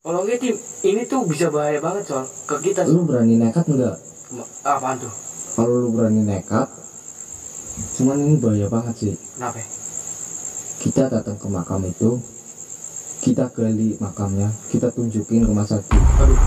Kalau gitu ini tuh bisa bahaya banget soal ke kita. Lu berani nekat enggak? Apaan tuh? Kalau lu berani nekat, cuman ini bahaya banget sih. Kenapa? Kita datang ke makam itu, kita gali makamnya, kita tunjukin ke Mas Adi. Aduh.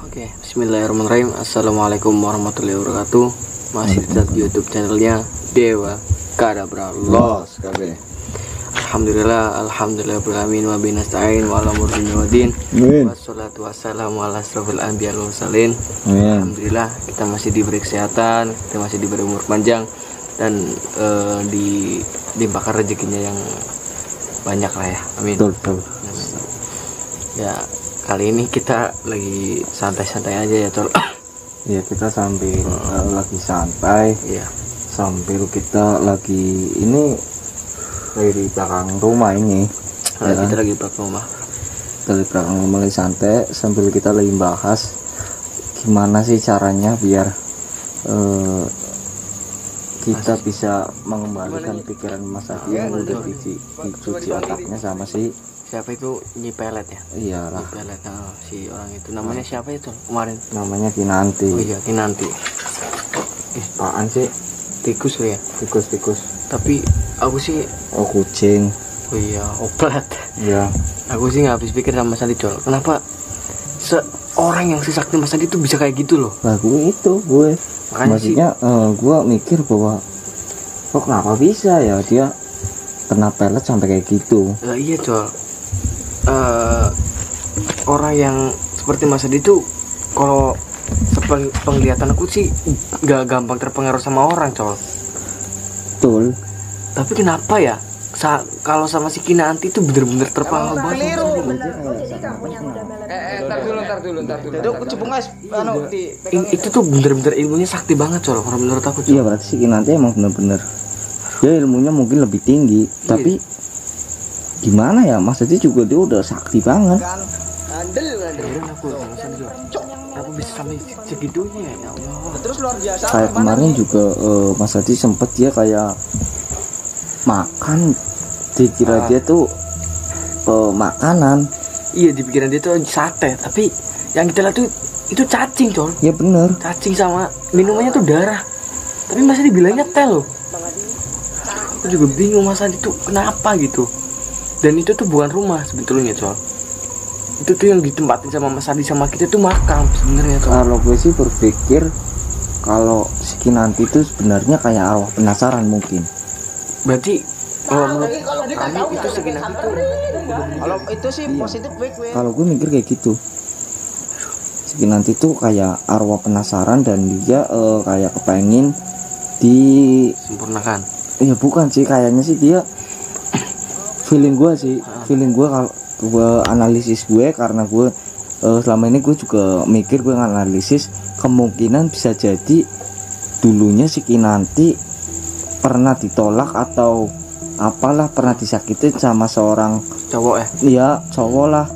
Oke, bismillahirrahmanirrahim. Assalamualaikum warahmatullahi wabarakatuh. Masih tetap di YouTube channelnya Dewa Kadabra Los KB. Alhamdulillah beralamin wa binasta'in wa ala murni wadin. Wassalatu wassalamu ala asrofil anbiya wal mursalin. Alhamdulillah kita masih diberi kesehatan, kita masih diberi umur panjang dan dibakar rezekinya yang banyak lah ya. Amin. Betul. Ya, kali ini kita lagi santai-santai aja ya, Tol. Iya, kita sambil lagi santai. Iya. Sambil kita lagi ini dari belakang rumah ini. Kita lagi belakang rumah. Dari belakang rumah lagi santai sambil kita lagi bahas gimana sih caranya biar kita bisa mengembalikan pikiran Mas Adi yang udah dicuci otaknya sama si siapa itu, Nyi Pelet ya? Iyalah. Nyi Pelet, si orang itu namanya siapa itu kemarin? Namanya Kinanti. Oh iya, Kinanti. Apaan sih? Tikus ya? Tikus. Tapi aku sih, Oh, kucing. oh iya, oplet. Iya. Aku sih nggak habis pikir sama Mas Adi, Col. Kenapa seorang yang sesakti Mas Adi itu bisa kayak gitu loh? Nah, gue Makanya maksudnya gue mikir bahwa kok kenapa bisa ya dia kena pelet sampai kayak gitu. Iya, Col. Orang yang seperti Mas Adi itu kalau penglihatan aku sih nggak gampang terpengaruh sama orang, Col. Betul. Tapi kenapa ya kalau sama si Kinanti itu bener-bener terpengaruh banget. Ntar dulu. Itu kecebong es Itu tuh bener-bener ilmunya sakti banget, Col. Kalau menurut aku, Col. Iya, berarti si Kinanti emang bener-bener dia ilmunya mungkin lebih tinggi. Iya. Tapi gimana ya, Mas Adi juga dia udah sakti banget. Heran aku sama Mas Adi. Kenapa bisa sampai segitunya ya Allah. terus luar biasa. Kayak kemarin juga Mas Adi sempet dia kayak makan, dikira dia tuh makanan. Iya, di pikiran dia tuh sate, tapi yang kita lihat tuh itu cacing, Col. Ya bener. Cacing sama minumannya tuh darah. Tapi Mas Adi bilangnya teh loh. Aku juga bingung Mas Adi tuh kenapa gitu. Dan itu tuh bukan rumah sebetulnya, Col. Itu tuh yang ditempatin sama Mas Adi sama kita tuh makam sebenarnya, Col. Kalau gue sih berpikir kalau si Kinanti itu sebenarnya kayak arwah penasaran mungkin. Berarti kalau menurut kami itu sekitar itu. Kalau itu sih positif baik. Kalau gue mikir kayak gitu, si Kinanti itu kayak arwah penasaran dan dia kayak kepengen Sempurnakan. Iya bukan sih, kayaknya sih dia feeling gue kalau gue analisis gue, karena gue selama ini gue juga mikir, gue analisis kemungkinan bisa jadi dulunya si Kinanti pernah ditolak atau apalah, pernah disakitin sama seorang Cowok ya? Iya, cowok lah.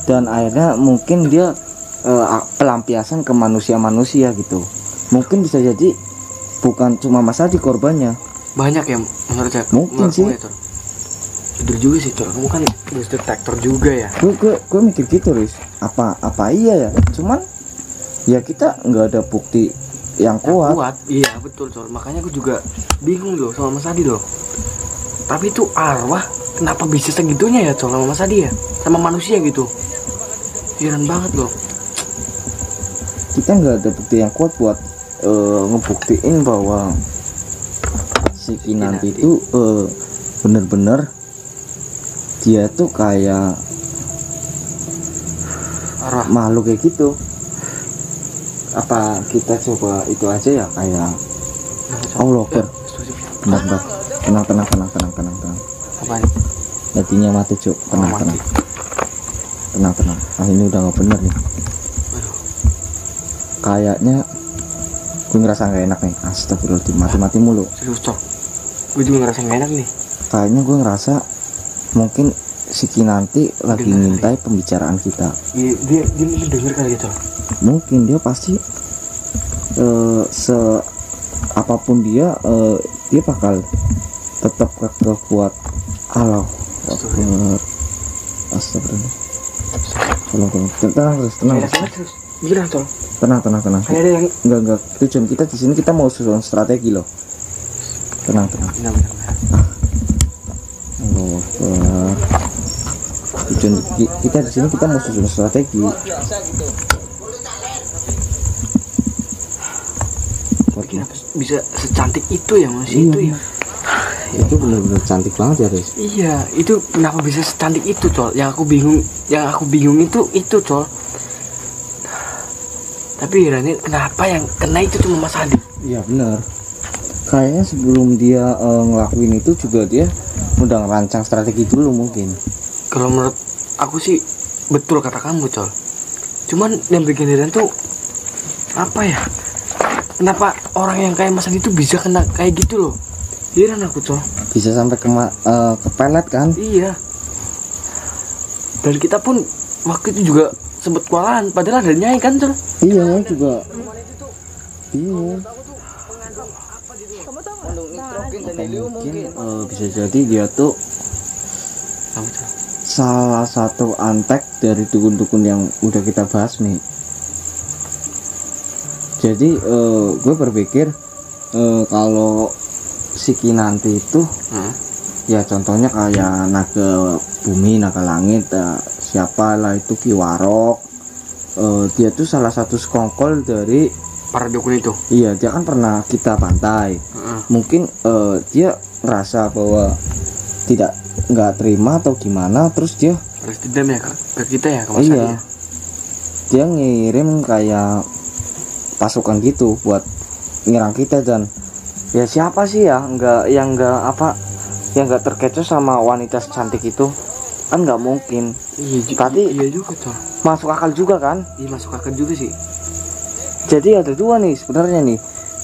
Dan akhirnya mungkin dia pelampiasan ke manusia-manusia gitu. Mungkin bisa jadi bukan cuma Mas Adi korbannya. Banyak ya menurut saya. Mungkin sih. Betul juga sih, Col. Kamu kan harus detektor juga ya. Gue mikir gitu, Riz. Apa iya ya? Cuman ya kita nggak ada bukti yang kuat. Iya betul, Col. Makanya aku juga bingung loh sama Mas Adi loh. Tapi itu arwah kenapa bisa segitunya ya, Col, sama Mas Adi ya? Sama manusia gitu. Heran banget loh. Kita nggak ada bukti yang kuat buat ngebuktiin bahwa si Kinanti itu bener-bener dia tuh kayak arwah makhluk kayak gitu. Apa kita coba itu aja ya, kayak Allah Akbar. Bentar. Tenang. Apaan? Tadinya mati cuk. Tenang mati. tenang. Ah ini udah nggak bener nih. Aduh. Kayaknya gue ngerasa nggak enak nih. Astagfirullahaladzim, mati mulu. Serius Col, gue juga ngerasa gak enak nih. Kayaknya gue ngerasa mungkin si Kinanti lagi Dengar ngintai pembicaraan kita. Dia mungkin denger kali ya Col. Mungkin dia pasti apapun dia bakal tetap kuat. Allah Astagfirullah. Tenang. Terus gila Col. Tenang. Kayak ada yang Enggak. Tujuan kita di sini kita mau susun strategi loh. Tenang. benar. Oh, tujuan kita di sini kita mau susun strategi. Kenapa bisa secantik itu ya Mas? Iya. Itu ya. Itu benar-benar cantik banget ya, Riz. Iya, itu kenapa bisa secantik itu Col? Yang aku bingung itu Col. Tapi herannya kenapa yang kena itu cuma Mas Adi? Iya benar. Kayaknya sebelum dia ngelakuin itu juga dia udah ngerancang strategi dulu mungkin. Kalau menurut aku sih betul kata kamu Col. Cuman yang bikin heran tuh apa ya? Kenapa orang yang kayak Mas Adi itu bisa kena kayak gitu loh? Heran aku Col. Bisa sampai ke pelet kan? Iya. Dan kita pun waktu itu juga sempet kewalahan. Padahal ada Nyai kan Col. Iya juga. Iya. Mungkin bisa jadi dia tuh salah satu antek dari dukun-dukun yang udah kita bahas nih. Jadi gue berpikir kalau si Kinanti itu ya contohnya kayak naga bumi, naga langit, siapalah itu Ki Warok. Dia tuh salah satu sekongkol dari para dukun itu. Iya, dia kan pernah kita bantai. Mungkin dia ngerasa bahwa nggak terima atau gimana, terus dia Terus dendam ya ke kita ya, ke Mas Adi iya, ya? dia ngirim kayak pasukan gitu buat nyerang kita. Dan ya siapa sih yang nggak terkecoh sama wanita secantik itu, kan nggak mungkin. Tapi iya juga Col. masuk akal juga kan. Iya masuk akal juga sih. Jadi ada dua nih sebenarnya nih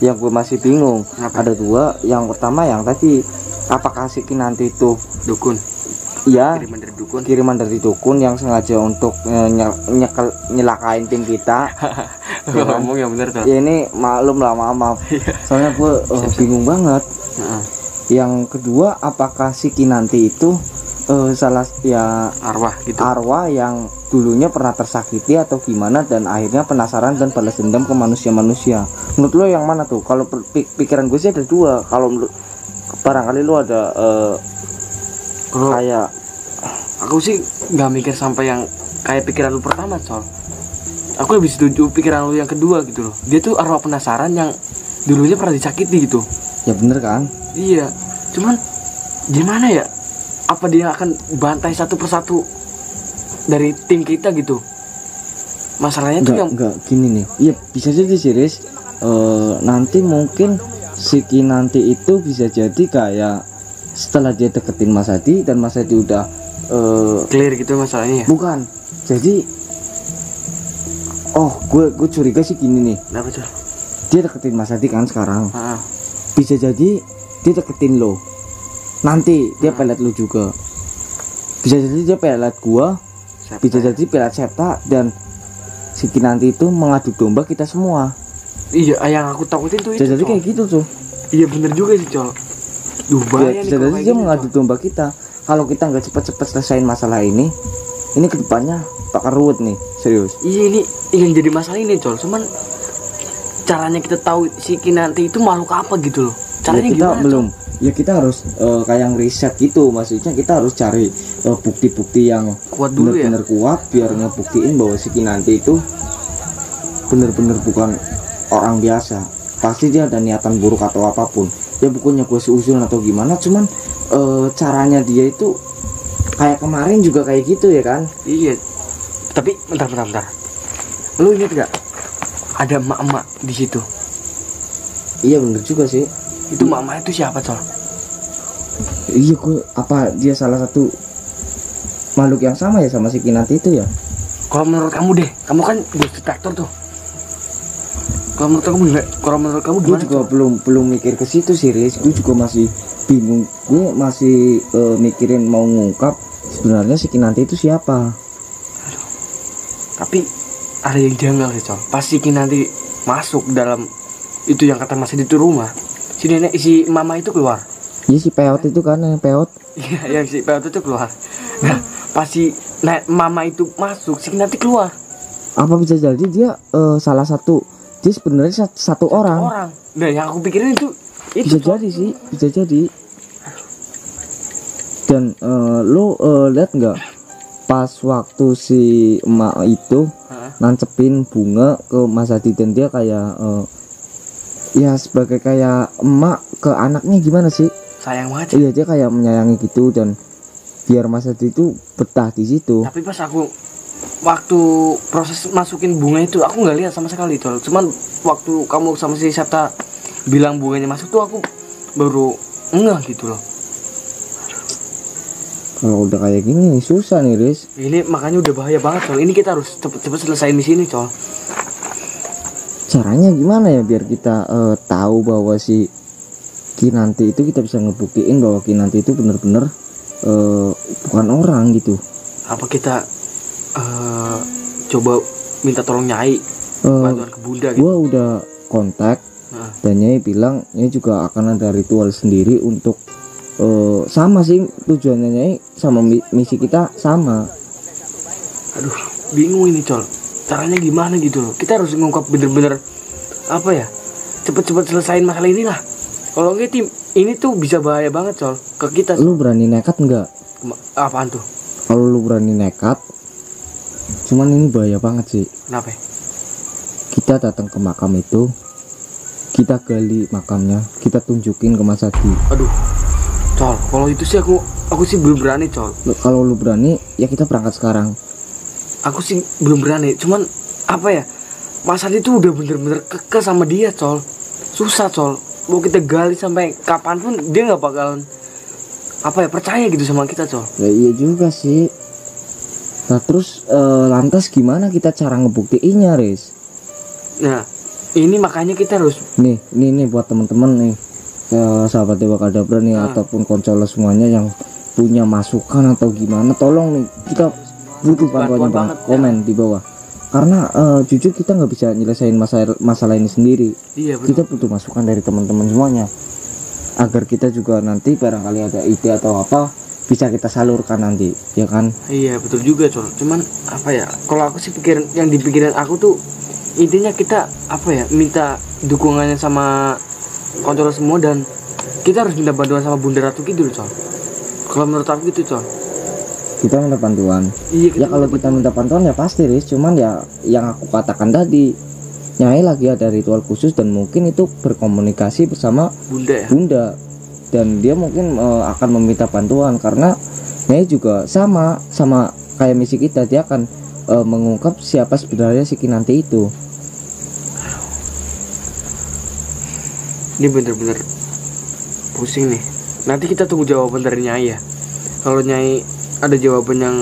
yang gue masih bingung. Kenapa? Ada dua. Yang pertama yang tadi, apakah si Kinanti itu Dukun. iya Kiriman dari dukun. yang sengaja untuk nyelakain tim kita. Ya kan? Ngomong yang benar Col. Ya ini maklum lah, maaf. Soalnya gue bingung banget. Yang kedua, apakah si Kinanti itu salah ya arwah yang dulunya pernah tersakiti atau gimana, dan akhirnya penasaran dan balas dendam ke manusia. Menurut lo yang mana tuh? Kalau pikiran gue sih ada dua. Kalau barangkali lo ada kayak aku sih nggak mikir sampai yang kayak pikiran lu pertama Col. Aku lebih setuju pikiran lu yang kedua gitu loh. Dia tuh arwah penasaran yang dulunya pernah disakiti gitu. ya bener kan? Iya. Cuman gimana ya? Apa dia akan bantai satu persatu dari tim kita gitu? Masalahnya tuh yang enggak gini nih. Iya bisa jadi sih Riz. Nanti mungkin si Kinanti itu bisa jadi kayak setelah dia deketin Mas Adi dan Mas Adi udah clear gitu masalahnya ya? bukan. Jadi gue curiga sih gini nih. Kenapa Col? Dia deketin Mas Adi kan sekarang. Bisa jadi dia deketin lo. Nanti dia pelet lu juga. Bisa jadi dia pelet gua. Septa. Bisa jadi pelet Septa. Dan si Kinanti itu mengadu domba kita semua. Iya, yang aku takutin tuh Bisa itu jadi Col. kayak gitu tuh. Iya bener juga sih Col. Bahaya nih Bisa kalau jadi kayak dia gitu, mengadu Col. domba kita. Kalau kita nggak cepet-cepet selesain masalah ini kedepannya bakal ruwet nih, serius. Iya ini yang jadi masalah ini Col. Cuman caranya kita tahu si Kinanti itu makhluk apa gitu loh. Caranya Ya, kita gimana belum. Col? Ya kita harus kayak riset gitu, maksudnya kita harus cari bukti-bukti yang Kuat dulu ya? bener-bener kuat biar ngebuktiin bahwa si Kinanti itu bener-bener bukan orang biasa. Pasti dia ada niatan buruk atau apapun. Ya bukannya gue seusul atau gimana, cuman caranya dia itu kayak kemarin juga kayak gitu ya kan? Iya. Tapi bentar. Lu inget gak? Ada emak-emak di situ. Iya bener juga sih. Itu emak-emak itu siapa Col? Iya, gue apa dia salah satu makhluk yang sama ya sama si Kinanti itu ya? Kalau menurut kamu deh, kamu kan ghost detector tuh. Kalau menurut kamu Gue gimana? juga belum mikir ke situ sih, Riz. Gue juga masih bingung. Gue masih mikirin mau ngungkap sebenarnya si Kinanti itu siapa. Tapi ada yang janggal sih, Col. Pasti nanti masuk dalam itu yang kata masih di rumah. Si nenek, si mama itu keluar. Iya si peot itu kan, yang peot. Iya, yang si peot itu keluar. Nah, pasti mama itu masuk, si nanti keluar. Apa bisa jadi dia salah satu, dia sebenarnya satu orang. Nah, yang aku pikirin itu Bisa Col. jadi sih, bisa jadi. Dan lo lihat nggak pas waktu si emak itu nancepin bunga ke Mas Hadi dan dia kayak ya sebagai kayak emak ke anaknya gimana sih? Sayang banget. Iya, dia kayak menyayangi gitu dan biar Mas Hadi itu betah di situ. Tapi pas aku waktu proses masukin bunga itu aku nggak lihat sama sekali, Col. Cuman waktu kamu sama si Sabta bilang bunganya masuk tuh aku baru ngeh gitu loh. Kalau udah kayak gini susah nih, Riz. Ini makanya udah bahaya banget, Col. Ini kita harus cepet-cepet selesaiin di sini, Col. Caranya gimana ya biar kita tahu bahwa si Kinanti itu kita bisa ngebuktiin bahwa Kinanti itu benar-benar bukan orang gitu. Apa kita coba minta tolong Nyai bantuan ke Bunda gitu. Gua udah kontak dan Nyai bilang Nyai juga akan ada ritual sendiri untuk sama sih tujuannya Nyai sama misi kita sama. Aduh, bingung ini, Col. Caranya gimana gitu loh. Kita harus ngungkap bener-bener apa ya, cepet-cepet selesain masalah ini lah. Kalau enggak tim ini tuh bisa bahaya banget, Col, ke kita. Lu berani nekat nggak? Apaan tuh? Kalau lu berani nekat, cuman ini bahaya banget sih. Kenapa? Kita datang ke makam itu, kita gali makamnya, kita tunjukin ke Mas Hadi. Aduh, Col, kalau itu sih aku sih belum berani, Col. Kalau lu berani ya kita berangkat sekarang. Aku sih belum berani, cuman apa ya, Mas Hadi tuh udah bener-bener kekeh sama dia, Col. Susah, Col. Mau kita gali sampai kapanpun dia nggak bakalan apa ya, percaya gitu sama kita, Col. Ya iya juga sih. Nah terus lantas gimana kita cara ngebuktiinnya, Riz? Nah, ini makanya kita harus Nih buat teman-teman nih, sahabat Dewa Kadabra nih ataupun koncola semuanya yang punya masukan atau gimana, tolong nih, kita butuh bantuannya banget. Komen di bawah. Karena jujur kita nggak bisa nyelesain masalah ini sendiri. Iya, betul. Kita butuh masukan dari teman-teman semuanya agar kita juga nanti barangkali ada ide atau apa bisa kita salurkan nanti, ya kan? Iya, betul juga, Col. Cuman apa ya, kalau aku sih yang dipikirin aku tuh intinya kita apa ya, minta dukungannya sama kontrol semua dan kita harus minta bantuan sama Bunda Ratu gitu loh, Col. Kalau menurut aku gitu, Col. Kita minta bantuan. Iya, Ya kalau kita minta bantuan ya pasti, Riz. Cuman ya yang aku katakan tadi, Nyai lagi ada ritual khusus dan mungkin itu berkomunikasi bersama Bunda ya. Bunda dan dia mungkin akan meminta bantuan karena Nyai juga sama kayak misi kita, dia akan mengungkap siapa sebenarnya si Kinanti itu. Ini bener-bener pusing nih. Nanti kita tunggu jawaban dari Nyai ya. Kalau Nyai ada jawaban yang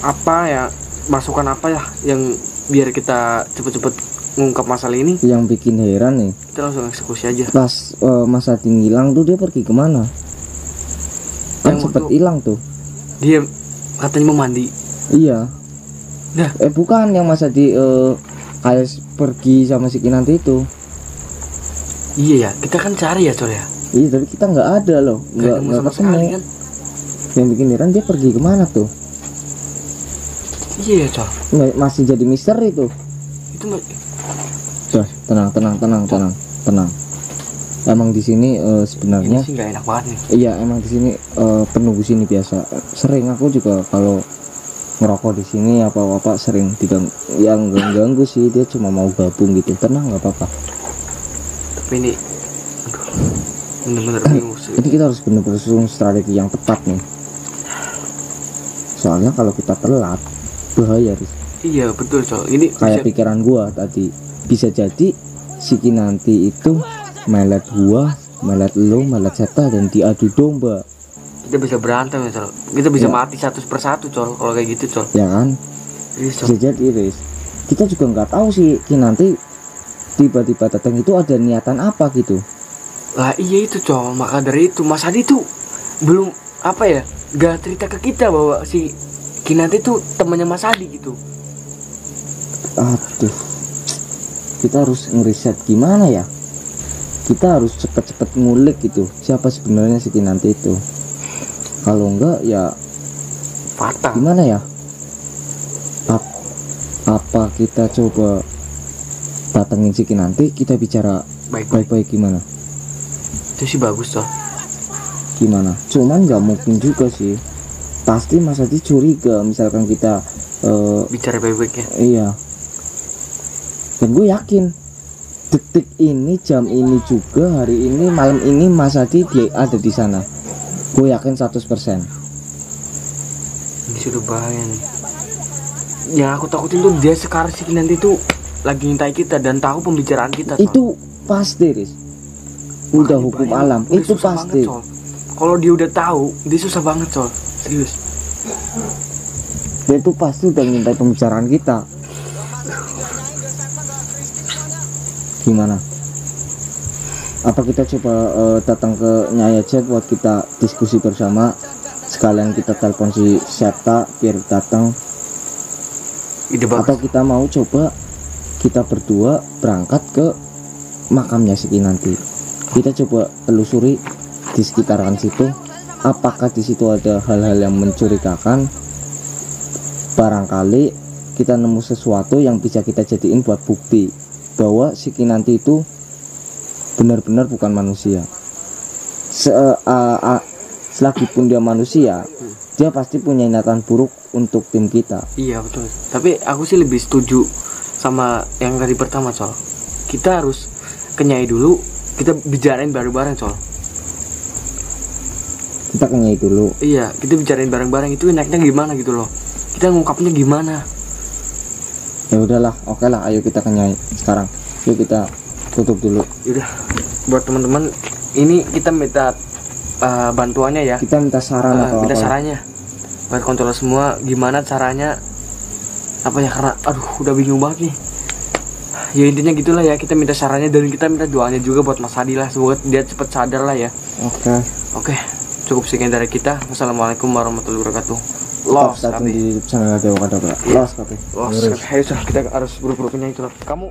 apa ya, masukan apa ya yang biar kita cepet-cepet ngungkap masalah ini. Yang bikin heran nih, Kita langsung eksekusi aja. pas Mas Hadi ngilang tuh dia pergi kemana? Kan Yang sempet waktu- hilang tuh. Dia katanya mau mandi. Iya. Nah, Bukan yang Mas Hadi kayak pergi sama si Kinanti itu. iya ya, kita kan cari ya, Col ya. Iya, tapi kita nggak ada loh, Nggak nemu sama sekali kan. Yang bikin heran dia pergi kemana tuh? Iya ya, Col. Masih jadi misteri tuh. Itu Coy, tenang. Emang di sini ini sebenarnya, sih nggak enak banget nih. iya emang di sini penunggu sini biasa. Sering aku juga kalau ngerokok di sini apa sering yang ganggu sih, dia cuma mau gabung gitu. Tenang, nggak apa-apa. Tapi ini aduh, bener-bener bingung sih. Jadi kita harus benar-benar susun strategi yang tepat nih. Soalnya kalau kita telat bahaya, Riz. Iya betul, Col. Ini Kayak pikiran gua tadi, bisa jadi si Kinanti itu melet gua, melet lo, melet Seta dan diadu domba. kita bisa berantem ya Col, kita bisa Ya. mati satu persatu Col kalau kayak gitu Col. Ya kan? Iya, Col. Bisa jadi Riz. Kita juga nggak tahu sih nanti tiba-tiba datang itu ada niatan apa gitu. Lah iya itu Col, maka dari itu Mas Adi tuh belum apa ya, gak cerita ke kita bahwa si Kinanti tuh temannya Mas Adi gitu. Aduh, kita harus ngeriset gimana ya? Kita harus cepet-cepet ngulik gitu siapa sebenarnya si Kinanti itu. Kalau enggak ya Fatal. gimana ya? Apa kita coba datengin si Kinanti, kita bicara Baik-baik. baik-baik gimana? Itu sih bagus Col. Gimana? Cuman nggak mungkin juga sih. Pasti Mas Adi curiga misalkan kita Bicara baik-baik ya. iya. Dan gue yakin detik ini, jam ini juga, hari ini, malam ini Mas Adi dia ada di sana. Gue yakin 100%. Ini sudah bahaya nih. Yang aku takutin tuh dia sekarang si Kinanti tuh lagi ngintai kita dan tahu pembicaraan kita Col. Itu pasti, Riz. Udah Makanya hukum bahaya. alam. Udah Itu susah pasti. banget, Col. Kalau dia udah tahu, dia susah banget Col. Serius. Dia itu pasti udah ngintai pembicaraan kita. Gimana? Apa kita coba datang ke Nyai aja buat kita diskusi bersama, sekalian kita telepon si Septa biar datang, Ide bagus. atau kita mau coba kita berdua berangkat ke makamnya si Kinanti. Kita coba telusuri di sekitaran situ, apakah di situ ada hal-hal yang mencurigakan. Barangkali kita nemu sesuatu yang bisa kita jadiin buat bukti bahwa si Kinanti itu benar-benar bukan manusia. Selagi pun dia manusia, dia pasti punya niatan buruk untuk tim kita. Iya betul. Tapi aku sih lebih setuju sama yang tadi pertama Col. Kita harus ke Nyai dulu, kita bicarain bareng-bareng Col. Kita ke Nyai dulu. Iya, kita bicarain bareng-bareng itu enaknya gimana gitu loh. Kita ngungkapnya gimana? Ya udahlah, oke lah, ayo kita ke Nyai sekarang. Yuk kita tutup dulu. Yaudah, buat teman-teman ini kita minta bantuannya ya. Kita minta saran atau Minta apa? sarannya buat kontrol semua, gimana caranya apa ya, karena aduh udah bingung banget nih. Ya intinya gitulah ya, kita minta sarannya dan kita minta doanya juga buat Mas Adi lah, semoga dia cepet sadar lah ya. Oke. Oke, cukup sekian dari kita. Wassalamualaikum warahmatullahi wabarakatuh. Tetap Los datang Kapi. di channel Dewa Kadabra. Los Kapi. Los Kapi. Ayo, kita harus buru-buru punya itu. Kamu